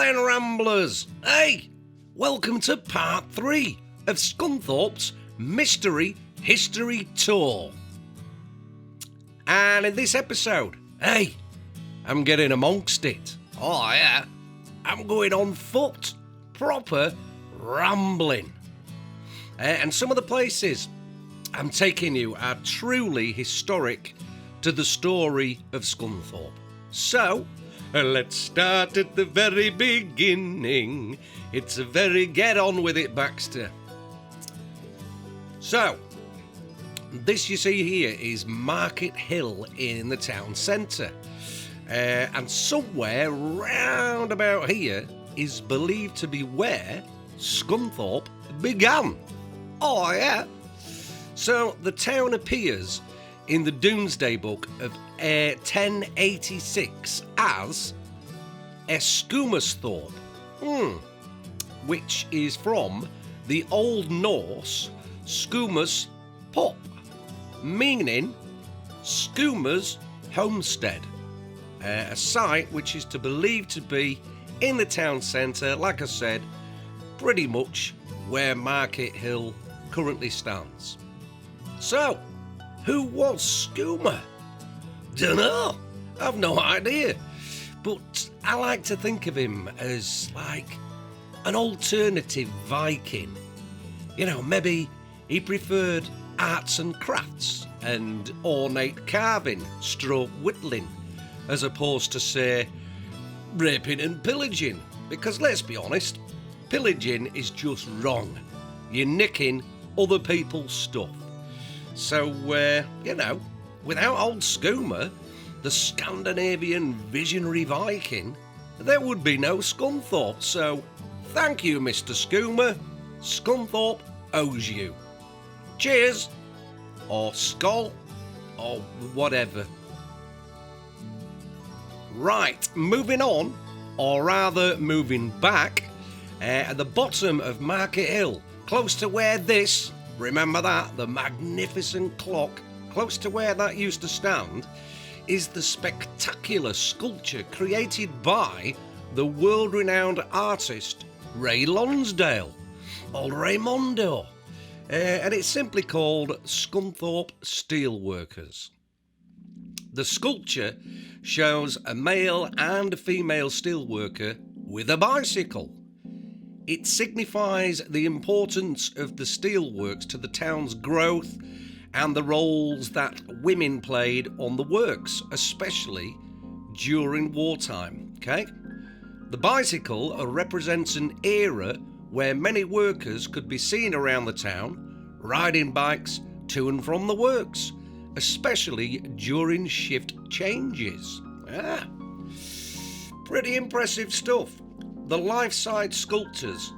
then, Ramblers. Hey, welcome to part 3 of Scunthorpe's Mystery History Tour. And in this episode, hey, I'm getting amongst it. Oh yeah, I'm going on foot, proper rambling. And some of the places I'm taking you are truly historic to the story of Scunthorpe. So, let's start at the very beginning. It's a very get on with it, Baxter. So, this you see here is Market Hill in the town centre. And somewhere round about here is believed to be where Scunthorpe began. Oh yeah. So the town appears in the Domesday Book of 1086 as Escumasthorpe, which is from the Old Norse Skumas Pop, meaning Skuma's homestead, a site which is believed to be in the town centre, like I said, pretty much where Market Hill currently stands. So, who was Skuma? Dunno, I've no idea. But I like to think of him as like an alternative Viking. You know, maybe he preferred arts and crafts and ornate carving, stroke whittling, as opposed to, say, raping and pillaging. Because let's be honest, pillaging is just wrong. You're nicking other people's stuff. So, you know, without old Skuma, the Scandinavian visionary Viking, there would be no Scunthorpe. So, thank you, Mr. Skuma. Scunthorpe owes you. Cheers, or skull, or whatever. Right, moving on, or rather moving back, at the bottom of Market Hill, close to where this, remember that, the magnificent clock, close to where that used to stand, is the spectacular sculpture created by the world-renowned artist Ray Lonsdale, old Raymondo, and it's simply called Scunthorpe Steelworkers. The sculpture shows a male and a female steelworker with a bicycle. It signifies the importance of the steelworks to the town's growth and the roles that women played on the works, especially during wartime. Okay? The bicycle represents an era where many workers could be seen around the town riding bikes to and from the works, especially during shift changes. Pretty impressive stuff. The life-size sculptures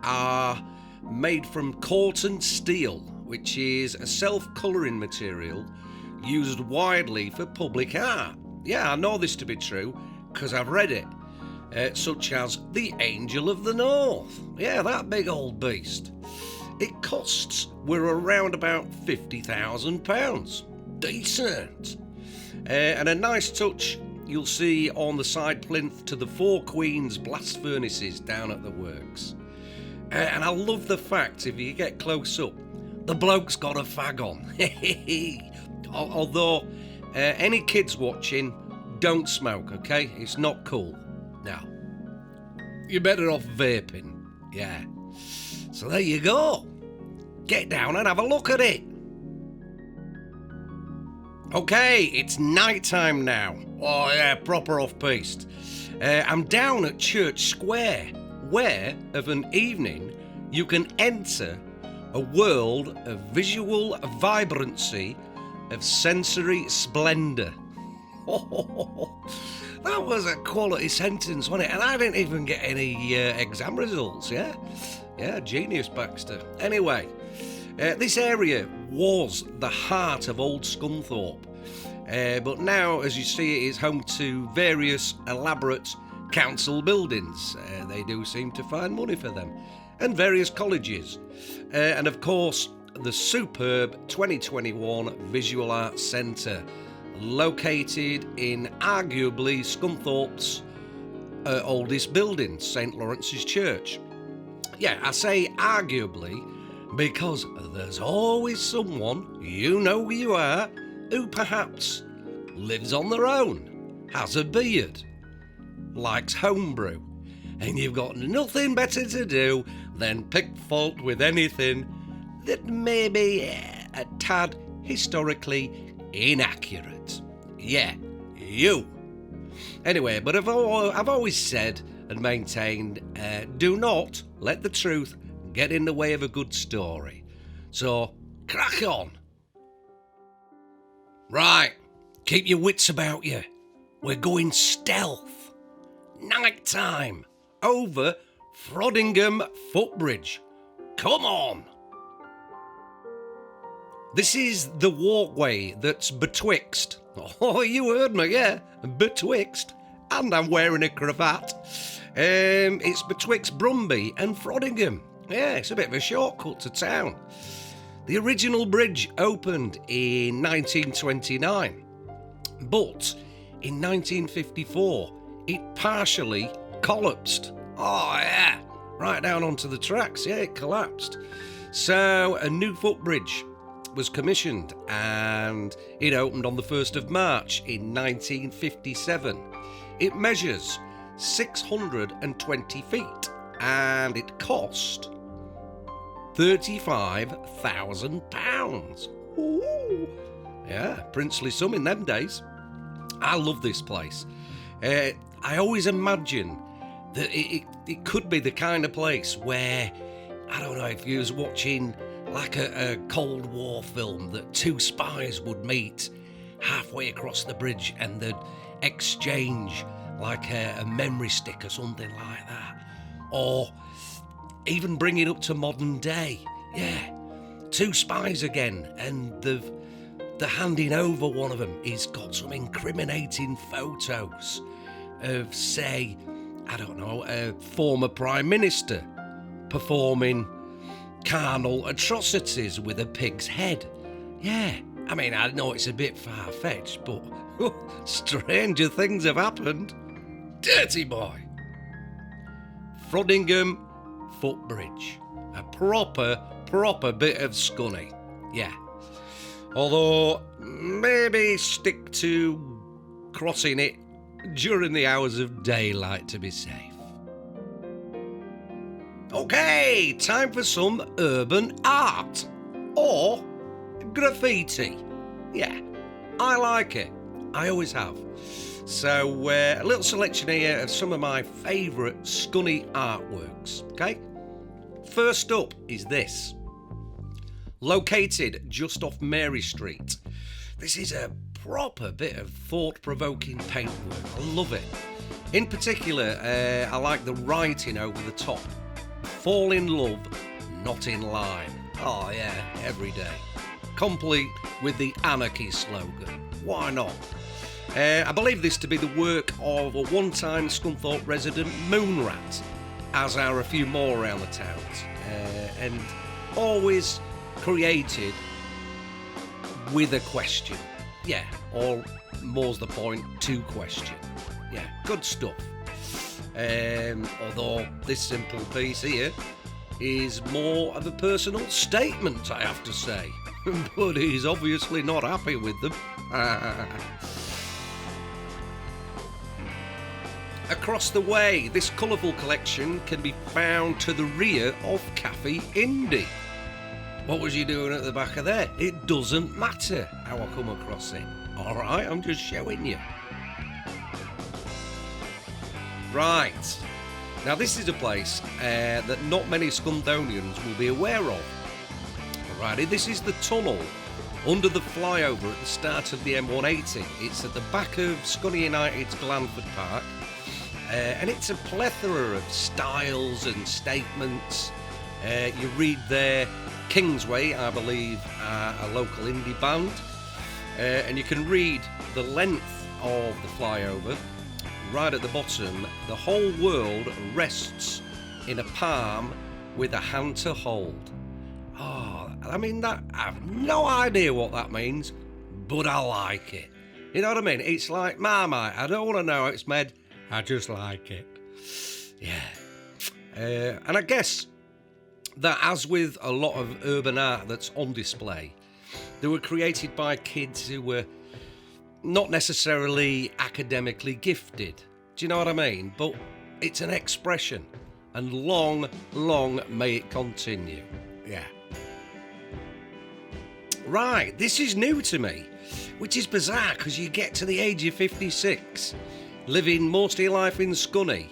are made from corten steel, which is a self-colouring material used widely for public art. Yeah, I know this to be true because I've read it, such as the Angel of the North. Yeah, that big old beast. It costs were around about £50,000. Decent. And a nice touch you'll see on the side plinth to the Four Queens blast furnaces down at the works. And I love the fact, if you get close up, the bloke's got a fag on. Although, any kids watching, don't smoke, okay? It's not cool. Now, you're better off vaping. Yeah. So there you go. Get down and have a look at it. Okay, it's night time now. Oh yeah, proper off-piste. I'm down at Church Square, where, of an evening, you can enter a world of visual vibrancy, of sensory splendour. That was a quality sentence, wasn't it? And I didn't even get any exam results, yeah? Yeah, genius, Baxter. Anyway, this area was the heart of old Scunthorpe, but now, as you see, it is home to various elaborate council buildings. They do seem to find money for them, and various colleges, and of course the superb 2021 Visual Arts Centre, located in arguably Scunthorpe's oldest building, St. Lawrence's Church. Yeah, I say arguably because there's always someone, you know who you are, who perhaps lives on their own, has a beard, likes homebrew, and you've got nothing better to do than pick fault with anything that may be a tad historically inaccurate. Yeah, you. Anyway, but I've always said and maintained, do not let the truth get in the way of a good story. So, crack on. Right, keep your wits about you. We're going stealth. Night time. Over Frodingham Footbridge. Come on. This is the walkway that's betwixt. Oh, you heard me, yeah. Betwixt. And I'm wearing a cravat. It's betwixt Brumby and Frodingham. Yeah, it's a bit of a shortcut to town. The original bridge opened in 1929. But in 1954, it partially collapsed. Oh, yeah. Right down onto the tracks. Yeah, it collapsed. So a new footbridge was commissioned and it opened on the 1st of March in 1957. It measures 620 feet and it cost £35,000. Ooh. Yeah, princely sum in them days. I love this place. I always imagine that it could be the kind of place where, I don't know, if you was watching like a Cold War film, that two spies would meet halfway across the bridge and they'd exchange like a memory stick or something like that. Or even bring it up to modern day. Yeah, two spies again, and they're handing over one of them. He's got some incriminating photos of, say, I don't know, a former Prime Minister performing carnal atrocities with a pig's head. Yeah, I mean, I know it's a bit far-fetched, but stranger things have happened. Dirty boy. Frodingham Footbridge. A proper bit of scunny. Yeah. Although, maybe stick to crossing it during the hours of daylight to be safe. Okay, time for some urban art. Or graffiti. Yeah, I like it. I always have. So, a little selection here of some of my favourite scunny artworks, okay? First up is this. Located just off Mary Street. This is a proper bit of thought-provoking paintwork. I love it. In particular, I like the writing over the top. Fall in love, not in line. Oh yeah, every day. Complete with the anarchy slogan. Why not? I believe this to be the work of a one-time Scunthorpe resident Moonrat, as are a few more around the towns, and always created with a question. Yeah, or more's the point, to question. Yeah, good stuff. Although this simple piece here is more of a personal statement, I have to say. But he's obviously not happy with them. Across the way, this colourful collection can be found to the rear of Cafe Indie. What was you doing at the back of there? It doesn't matter how I come across it. Alright, I'm just showing you. Right. Now this is a place that not many Scunthonians will be aware of. Alrighty, this is the tunnel under the flyover at the start of the M180. It's at the back of Scunny United's Glanford Park. And it's a plethora of styles and statements. You read there, Kingsway, I believe, are a local indie band. And you can read the length of the flyover. Right at the bottom, the whole world rests in a palm with a hand to hold. Oh, I mean, I have no idea what that means, but I like it. You know what I mean? It's like Marmite. I don't want to know how it's made. I just like it. Yeah. And I guess that, as with a lot of urban art that's on display, they were created by kids who were not necessarily academically gifted. Do you know what I mean? But it's an expression, and long, long may it continue. Yeah. Right, this is new to me, which is bizarre because you get to the age of 56, living most of your life in Scunny,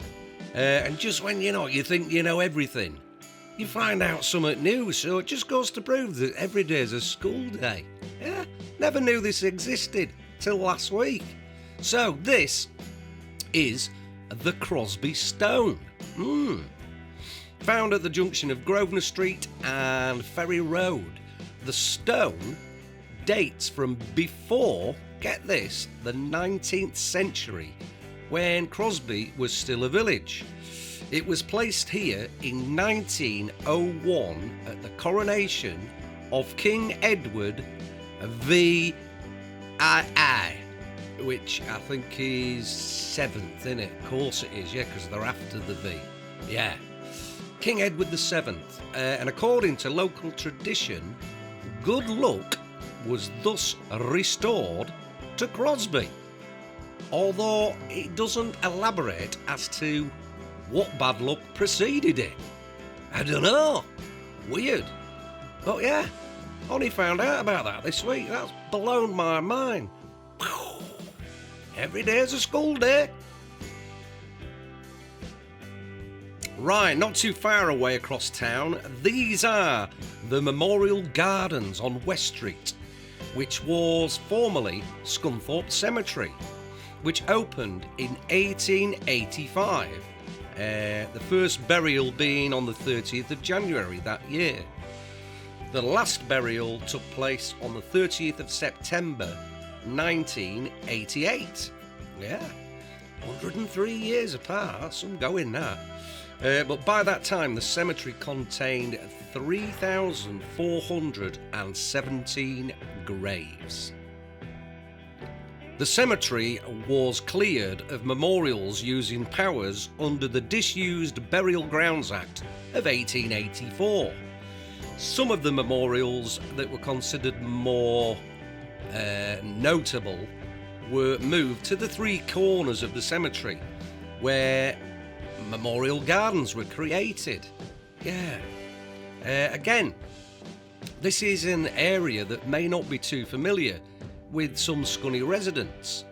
and just when you think you know everything, you find out something new, so it just goes to prove that every day's a school day. Yeah, never knew this existed till last week. So this is the Crosby Stone. Found at the junction of Grosvenor Street and Ferry Road. The stone dates from before, get this, the 19th century, when Crosby was still a village. It was placed here in 1901 at the coronation of King Edward VII, which I think is 7th, isn't it? Of course it is, yeah, because they're after the V. Yeah. King Edward VII, and according to local tradition, good luck was thus restored to Crosby, although it doesn't elaborate as to what bad luck preceded it. I don't know. Weird. But yeah, only found out about that this week. That's blown my mind. Every day's a school day. Right, not too far away across town, these are the Memorial Gardens on West Street, which was formerly Scunthorpe Cemetery, which opened in 1885, the first burial being on the 30th of January that year. The last burial took place on the 30th of September 1988. Yeah, 103 years apart, some going now. But by that time, the cemetery contained 3,417 graves. The cemetery was cleared of memorials using powers under the Disused Burial Grounds Act of 1884. Some of the memorials that were considered more notable were moved to the three corners of the cemetery, where memorial gardens were created. Yeah. Again, this is an area that may not be too familiar with some Scunny residents,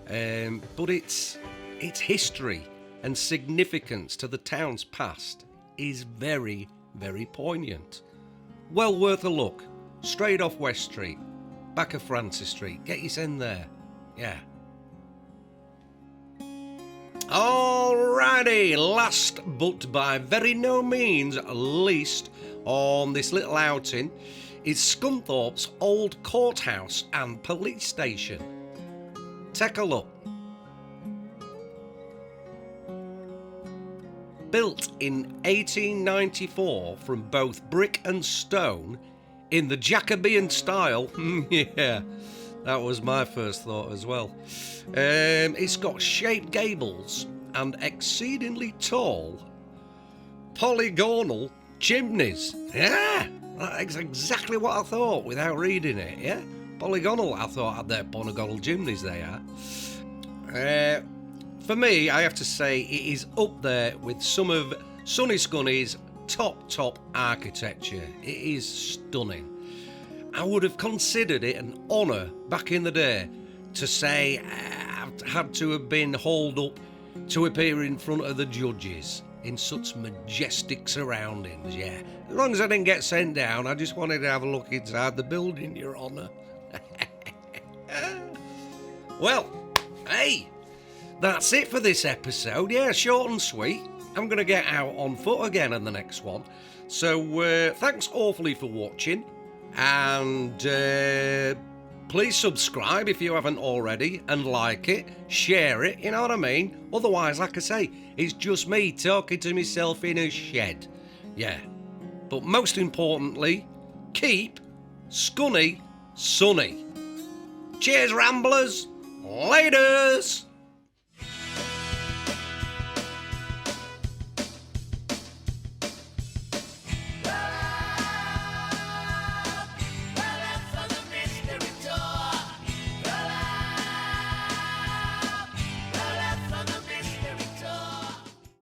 but its history and significance to the town's past is very, very poignant. Well worth a look. Straight off West Street, back of Francis Street. Get your in there. Yeah. Alrighty, last but by very no means least on this little outing is Scunthorpe's old courthouse and police station. Take a look. Built in 1894 from both brick and stone in the Jacobean style. Yeah, that was my first thought as well. It's got shaped gables and exceedingly tall polygonal chimneys. Yeah, that's exactly what I thought without reading it. Yeah, polygonal. I thought they're polygonal chimneys. They are. For me, I have to say it is up there with some of Sunny Scunny's top architecture. It is stunning. I would have considered it an honour back in the day to say I've had to have been hauled up to appear in front of the judges in such majestic surroundings. Yeah, as long as I didn't get sent down, I just wanted to have a look inside the building, Your Honour. Well, hey, that's it for this episode. Yeah, short and sweet. I'm going to get out on foot again in the next one. So thanks awfully for watching. And please subscribe if you haven't already, and like it, share it, you know what I mean? Otherwise, like I say, it's just me talking to myself in a shed. Yeah. But most importantly, keep Scunny sunny. Cheers, Ramblers. Laters.